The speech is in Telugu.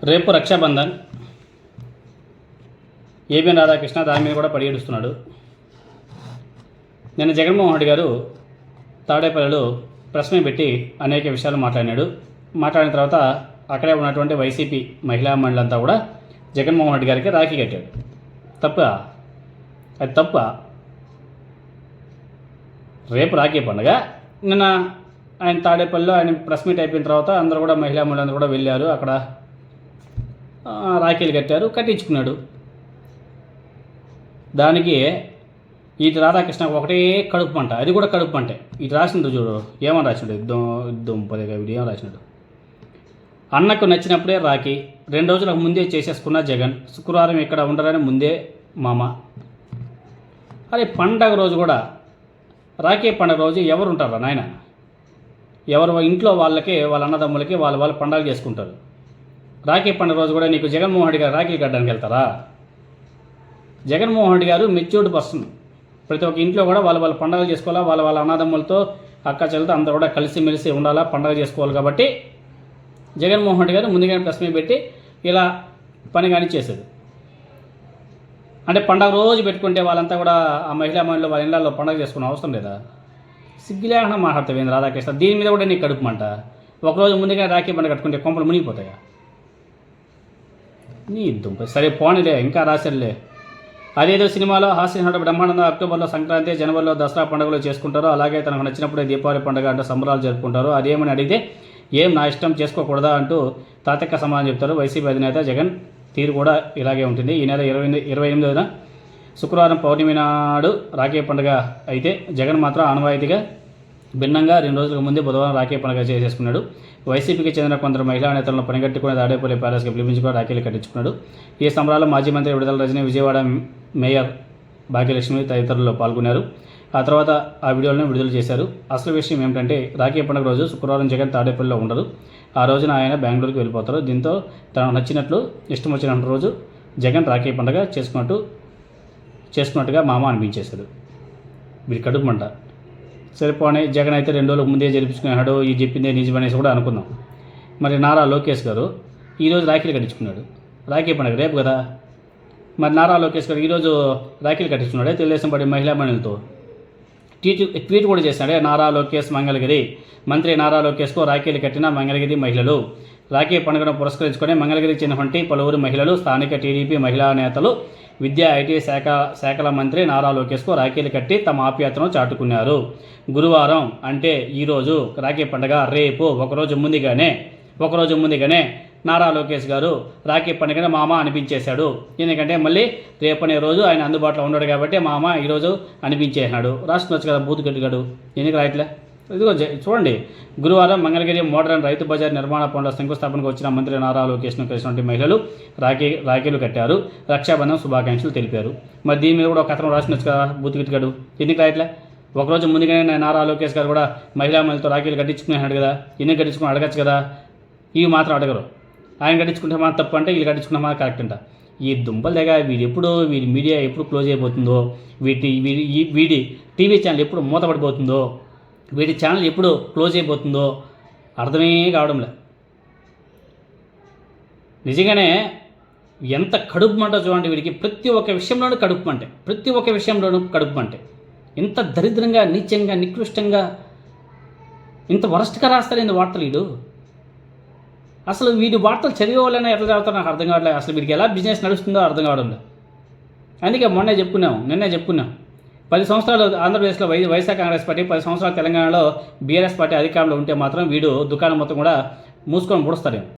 రేపు రక్షాబంధన్. ఏబిఎన్ రాధాకృష్ణ దాని మీద కూడా పడి ఏడుస్తున్నాడు. నిన్న జగన్మోహన్ రెడ్డి గారు తాడేపల్లిలో ప్రెస్ మీట్ పెట్టి అనేక విషయాలు మాట్లాడిన తర్వాత అక్కడే ఉన్నటువంటి వైసీపీ మహిళా మండలంతా కూడా జగన్మోహన్ రెడ్డి గారికి రాఖీ కట్టాడు. అది తప్ప రేపు రాఖీ పండుగ. నిన్న ఆయన తాడేపల్లిలో ఆయన ప్రెస్ మీట్ అయిపోయిన తర్వాత అందరూ కూడా మహిళా మండలందరూ కూడా వెళ్ళారు. అక్కడ రాఖీలు కట్టించుకున్నాడు. దానికి ఇటు రాధాకృష్ణ ఒకటే కడుపు పంట, అది కూడా కడుపు పంటే. ఇటు రాసినట్టు చూడు, ఏమని రాసినాడు, యుద్ధం పదిగా వీడియో రాసినాడు. అన్నకు నచ్చినప్పుడే రాఖీ, 2 రోజులకు ముందే చేసేసుకున్న జగన్, శుక్రవారం ఇక్కడ ఉండరని ముందే మామ. అరే పండగ రోజు కూడా, రాఖీ పండగ రోజు ఎవరు ఉంటారా నాయన? ఎవరు ఇంట్లో వాళ్ళకి, వాళ్ళ అన్నదమ్ములకి వాళ్ళ పండగ చేసుకుంటారు. రాఖీ పండుగ రోజు కూడా నీకు జగన్మోహన్ రెడ్డి గారు రాఖీలు కట్టడానికి వెళ్తారా? జగన్మోహన్ రెడ్డి గారు మెచ్యూర్డ్ పర్సన్. ప్రతి ఒక్క ఇంట్లో కూడా వాళ్ళ పండుగలు చేసుకోవాలా, వాళ్ళ అన్నదమ్ములతో అక్క చెల్లెలతో అందరూ కూడా కలిసిమెలిసి ఉండాలా, పండుగ చేసుకోవాలి. కాబట్టి జగన్మోహన్ రెడ్డి గారు ముందుగానే ప్రెస్ మీట్ పెట్టి ఇలా పని కానీ చేసేది. అంటే పండగ రోజు పెట్టుకుంటే వాళ్ళంతా కూడా ఆ మహిళా మహిళలు వాళ్ళ ఇళ్లలో పండుగ చేసుకునే అవసరం లేదా? సిగ్గులేకుండా మాట్లాడతావు రాధాకృష్ణ. దీని మీద కూడా నీకు కడుపుమంట. ఒకరోజు ముందుగా రాఖీ పండుగ కట్టుకుంటే కొంపలు మునిగిపోతాయా? నీ దుంప. సరే పోనీలే, ఇంకా రాశారులే. అదేదో సినిమాలో హాస్య బ్రహ్మానంద అక్టోబర్లో సంక్రాంతి, జనవరిలో దసరా పండుగలు చేసుకుంటారు, అలాగే తనకు నచ్చినప్పుడే దీపావళి పండుగ అంటూ సంబరాలు జరుపుకుంటారు. అదేమని అడిగితే ఏం నా ఇష్టం చేసుకోకూడదా అంటూ తాతక్క సమాధానం చెప్తారు. వైసీపీ అధినేత జగన్ తీరు కూడా ఇలాగే ఉంటుంది. ఈ నెల 28న శుక్రవారం పౌర్ణమి నాడు రాఖీ పండుగ అయితే జగన్ మాత్రం ఆనవాయితీగా భిన్నంగా 2 రోజులకు ముందే బుధవారం రాఖీ పండుగ చేసేసుకున్నాడు. వైసీపీకి చెందిన కొందరు మహిళా నేతలను పనిగట్టుకుని తాడేపల్లి ప్యాలెస్కి పిలిపించుకొని రాఖీలు కట్టించుకున్నాడు. ఈ సంబరాల్లో మాజీ మంత్రి విడుదల రజని, విజయవాడ మేయర్ భాగ్యలక్ష్మి తదితరులు పాల్గొన్నారు. ఆ తర్వాత ఆ వీడియోలను విడుదల చేశారు. అసలు విషయం ఏమిటంటే రాఖీ పండుగ రోజు శుక్రవారం జగన్ తాడేపల్లిలో ఉండరు. ఆ రోజున ఆయన బెంగళూరుకి వెళ్ళిపోతారు. దీంతో తనకు నచ్చినట్లు ఇష్టం వచ్చిన రోజు జగన్ రాఖీ పండుగ చేసుకున్నట్టుగా మామ అనిపించేశాడు. వీడి కడుపుమంట. సరిపోనే జగన్ అయితే 2 రోజులకు ముందే జరిపించుకున్నాడు, ఈ చెప్పిందే నిజమనేసి కూడా అనుకుందాం. మరి నారా లోకేష్ గారు ఈరోజు రాఖీలు కట్టించుకున్నాడు. రాఖీ పండుగ రేపు కదా. మరి నారా లోకేష్ గారు ఈరోజు రాఖీలు కట్టించుకున్నాడే తెలుగుదేశం పార్టీ మహిళా మండలితో ట్వీట్ కూడా చేశాడే. నారా లోకేష్ మంగళగిరి, మంత్రి నారా లోకేష్కు రాఖీలు కట్టిన మంగళగిరి మహిళలు. రాఖీ పండుగను పురస్కరించుకొని మంగళగిరికి చెందినటువంటి పలువురు మహిళలు, స్థానిక టీడీపీ మహిళా నేతలు, విద్యా ఐటీ శాఖల మంత్రి నారా లోకేష్కు రాఖీలు కట్టి తమ ఆప్యాయతను చాటుకున్నారు. గురువారం అంటే ఈరోజు రాఖీ పండుగ, రేపు ఒకరోజు ముందుగానే నారా లోకేష్ గారు రాఖీ పండుగను మామ అనిపించేశాడు. ఎందుకంటే మళ్ళీ రేపనే రోజు ఆయన అందుబాటులో ఉన్నాడు కాబట్టి మామ ఈరోజు అనిపించేసినాడు. రాష్ట్రం కదా బూతు గట్టిగాడు, ఎందుకు రాయట్లే? ఇదిగో చూడండి, గురువారం మంగళగిరి మోడర్న్ రైతు బజార్ నిర్మాణ పనుల శంకుస్థాపనకు వచ్చిన మంత్రి నారా లోకేష్ను కలిసినటువంటి మహిళలు రాఖీలు కట్టారు, రక్షాబంధన్ శుభాకాంక్షలు తెలిపారు. మరి దీని మీద కూడా ఒక కథనం రాసినచ్చు కదా బూతు గట్టిగాడు, ఎందుకు రాయట్లే? ఒకరోజు ముందుగానే నారా లోకేష్ గారు కూడా మహిళా మహిళతో రాఖీలు కట్టించుకున్నాడు కదా, ఎందుకు కట్టించుకుని అడగచ్చు కదా. ఇవి మాత్రం అడగరు. ఆయన కట్టించుకుంటే మా తప్పు అంటే, వీళ్ళు కట్టించుకున్నా మా కరెక్ట్ అంట. ఈ దుంపల దగ్గర వీడి మీడియా ఎప్పుడు క్లోజ్ అయిపోతుందో, వీడి టీవీ ఛానల్ ఎప్పుడు మూతపడిపోతుందో, వీడి ఛానల్ ఎప్పుడు క్లోజ్ అయిపోతుందో అర్థమే కావడంలే. నిజంగానే ఎంత కడుపు మంట చూడండి వీడికి. ప్రతి ఒక్క విషయంలోనూ కడుపు మంటే. ఇంత దరిద్రంగా, నీచంగా, నికృష్టంగా, ఇంత వరస్ట్గా రాస్తారేంది వార్తలు వీడు. అసలు వీడి వార్తలు చదివే వాళ్ళైనా ఎట్లా చదువుతారో నాకు అర్థం కావట్లేదు. అసలు వీడికి ఎలా బిజినెస్ నడుస్తుందో అర్థం కావడం లేదు. అందుకే నిన్నే చెప్పుకున్నాం 10 సంవత్సరాలు ఆంధ్రప్రదేశ్లో వైఎస్ఆర్ కాంగ్రెస్ పార్టీ, 10 సంవత్సరాలు తెలంగాణలో బీఆర్ఎస్ పార్టీ అధికారంలో ఉంటే మాత్రం వీడు దుకాణం మొత్తం కూడా మూసుకొని ముడుస్తాడేమో.